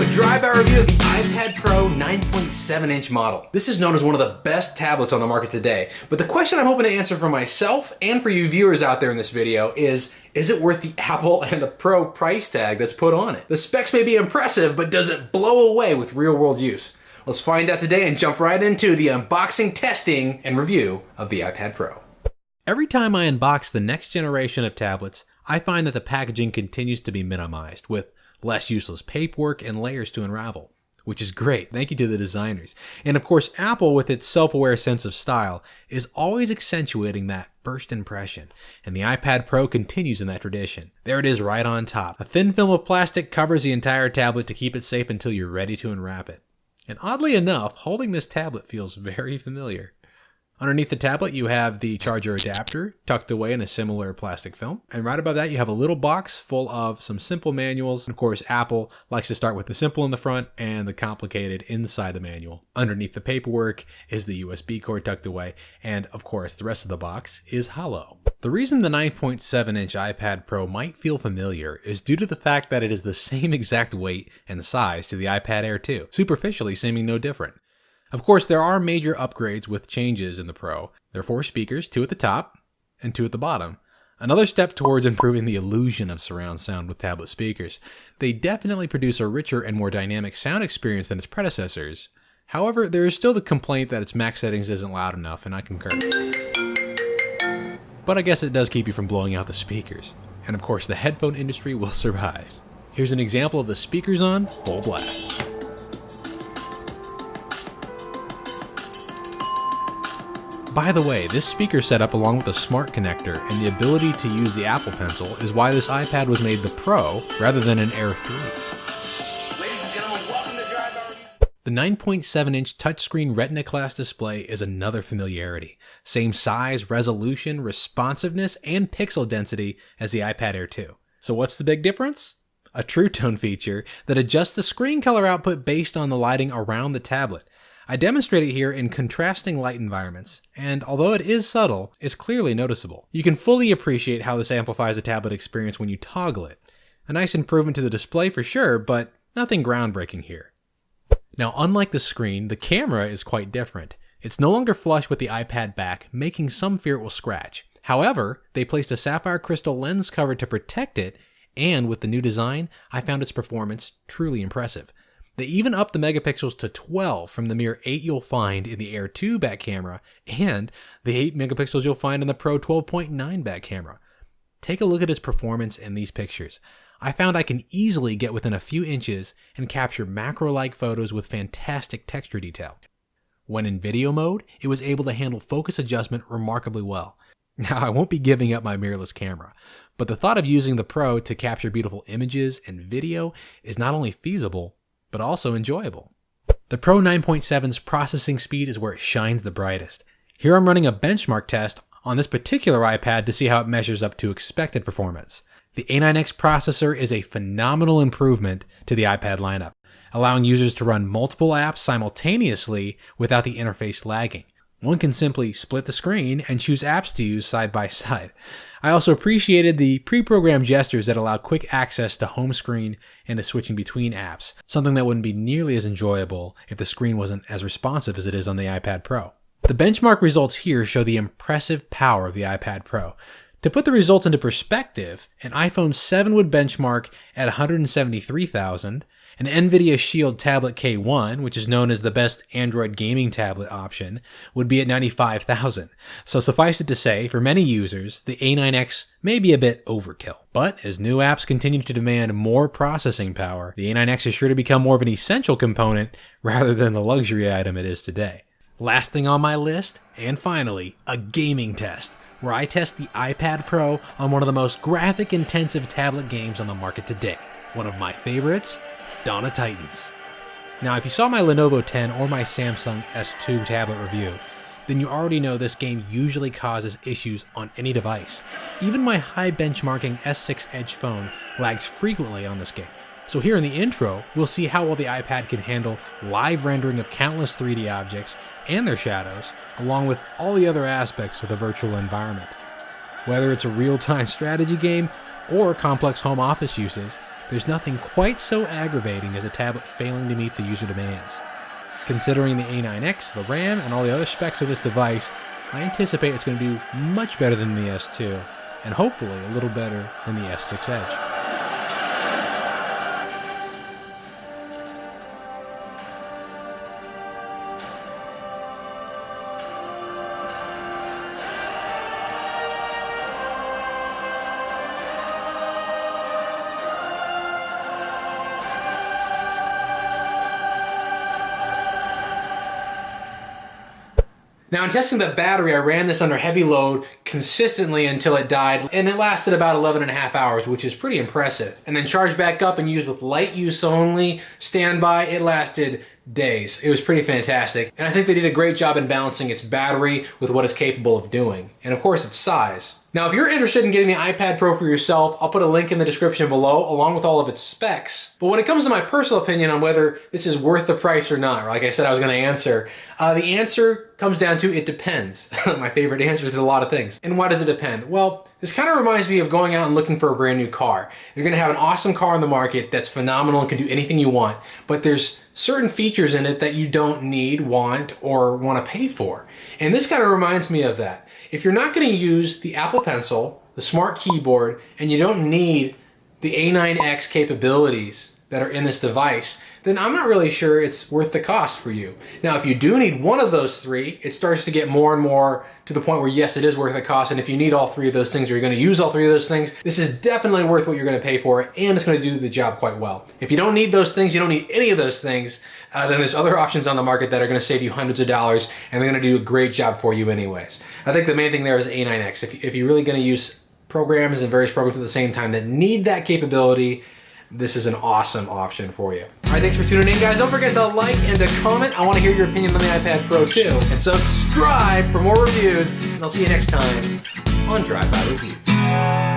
a drive-by review of the iPad Pro 9.7-inch model. This is known as one of the best tablets on the market today, but the question I'm hoping to answer for myself and for you viewers out there in this video is it worth the Apple and the Pro price tag that's put on it? The specs may be impressive, but does it blow away with real-world use? Let's find out today and jump right into the unboxing, testing, and review of the iPad Pro. Every time I unbox the next generation of tablets, I find that the packaging continues to be minimized, with less useless paperwork and layers to unravel, which is great. Thank you to the designers. And of course, Apple, with its self-aware sense of style, is always accentuating that first impression, and the iPad Pro continues in that tradition. There it is right on top. A thin film of plastic covers the entire tablet to keep it safe until you're ready to unwrap it. And oddly enough, holding this tablet feels very familiar. Underneath the tablet, you have the charger adapter tucked away in a similar plastic film. And right above that, you have a little box full of some simple manuals. And of course, Apple likes to start with the simple in the front and the complicated inside the manual. Underneath the paperwork is the USB cord tucked away. And of course, the rest of the box is hollow. The reason the 9.7-inch iPad Pro might feel familiar is due to the fact that it is the same exact weight and size to the iPad Air 2, superficially seeming no different. Of course, there are major upgrades with changes in the Pro. There are 4 speakers, 2 at the top and 2 at the bottom. Another step towards improving the illusion of surround sound with tablet speakers. They definitely produce a richer and more dynamic sound experience than its predecessors. However, there is still the complaint that its max settings isn't loud enough, and I concur. But I guess it does keep you from blowing out the speakers. And of course, the headphone industry will survive. Here's an example of the speakers on full blast. By the way, this speaker setup along with a smart connector and the ability to use the Apple Pencil is why this iPad was made the Pro rather than an Air 3. Ladies and gentlemen, welcome to Drive-By Review. The 9.7-inch touchscreen Retina class display is another familiarity. Same size, resolution, responsiveness, and pixel density as the iPad Air 2. So what's the big difference? A True Tone feature that adjusts the screen color output based on the lighting around the tablet. I demonstrate it here in contrasting light environments, and although it is subtle, it's clearly noticeable. You can fully appreciate how this amplifies the tablet experience when you toggle it. A nice improvement to the display for sure, but nothing groundbreaking here. Now, unlike the screen, the camera is quite different. It's no longer flush with the iPad back, making some fear it will scratch. However, they placed a sapphire crystal lens cover to protect it, and with the new design, I found its performance truly impressive. They even upped the megapixels to 12 from the mere 8 you'll find in the Air 2 back camera and the 8 megapixels you'll find in the Pro 12.9 back camera. Take a look at its performance in these pictures. I found I can easily get within a few inches and capture macro-like photos with fantastic texture detail. When in video mode, it was able to handle focus adjustment remarkably well. Now, I won't be giving up my mirrorless camera, but the thought of using the Pro to capture beautiful images and video is not only feasible, but also enjoyable. The Pro 9.7's processing speed is where it shines the brightest. Here I'm running a benchmark test on this particular iPad to see how it measures up to expected performance. The A9X processor is a phenomenal improvement to the iPad lineup, allowing users to run multiple apps simultaneously without the interface lagging. One can simply split the screen and choose apps to use side by side. I also appreciated the pre-programmed gestures that allow quick access to home screen and to switching between apps, something that wouldn't be nearly as enjoyable if the screen wasn't as responsive as it is on the iPad Pro. The benchmark results here show the impressive power of the iPad Pro. To put the results into perspective, an iPhone 7 would benchmark at 173,000, an NVIDIA Shield Tablet K1, which is known as the best Android gaming tablet option, would be at 95,000. So suffice it to say, for many users, the A9X may be a bit overkill. But as new apps continue to demand more processing power, the A9X is sure to become more of an essential component rather than the luxury item it is today. Last thing on my list, and finally, a gaming test, where I test the iPad Pro on one of the most graphic-intensive tablet games on the market today. One of my favorites, Dawn of Titans. Now, if you saw my Lenovo 10 or my Samsung S2 tablet review, then you already know this game usually causes issues on any device. Even my high benchmarking S6 Edge phone lags frequently on this game. So here in the intro, we'll see how well the iPad can handle live rendering of countless 3D objects and their shadows, along with all the other aspects of the virtual environment. Whether it's a real-time strategy game or complex home office uses, there's nothing quite so aggravating as a tablet failing to meet the user demands. Considering the A9X, the RAM, and all the other specs of this device, I anticipate it's going to do much better than the S2, and hopefully a little better than the S6 Edge. Now in testing the battery, I ran this under heavy load consistently until it died, and it lasted about 11.5 hours, which is pretty impressive. And then charged back up and used with light use only, standby, it lasted days. It was pretty fantastic. And I think they did a great job in balancing its battery with what it's capable of doing. And of course, its size. Now, if you're interested in getting the iPad Pro for yourself, I'll put a link in the description below along with all of its specs. But when it comes to my personal opinion on whether this is worth the price or not, like I said I was going to answer, the answer comes down to it depends. My favorite answer to a lot of things. And why does it depend? Well, this kind of reminds me of going out and looking for a brand new car. You're going to have an awesome car on the market that's phenomenal and can do anything you want, but there's certain features in it that you don't need, want, or want to pay for. And this kind of reminds me of that. If you're not going to use the Apple Pencil, the smart keyboard, and you don't need the A9X capabilities that are in this device, then I'm not really sure it's worth the cost for you. Now, if you do need one of those three, it starts to get more and more to the point where, yes, it is worth the cost, and if you need all three of those things, or you're going to use all three of those things, this is definitely worth what you're going to pay for, and it's going to do the job quite well. If you don't need those things, you don't need any of those things, then there's other options on the market that are going to save you hundreds of dollars, and they're going to do a great job for you anyways. I think the main thing there is A9X. If you're really going to use programs and various programs at the same time that need that capability, this is an awesome option for you. All right, thanks for tuning in, guys. Don't forget to like and to comment. I want to hear your opinion on the iPad Pro too. And subscribe for more reviews. And I'll see you next time on Drive-By Reviews.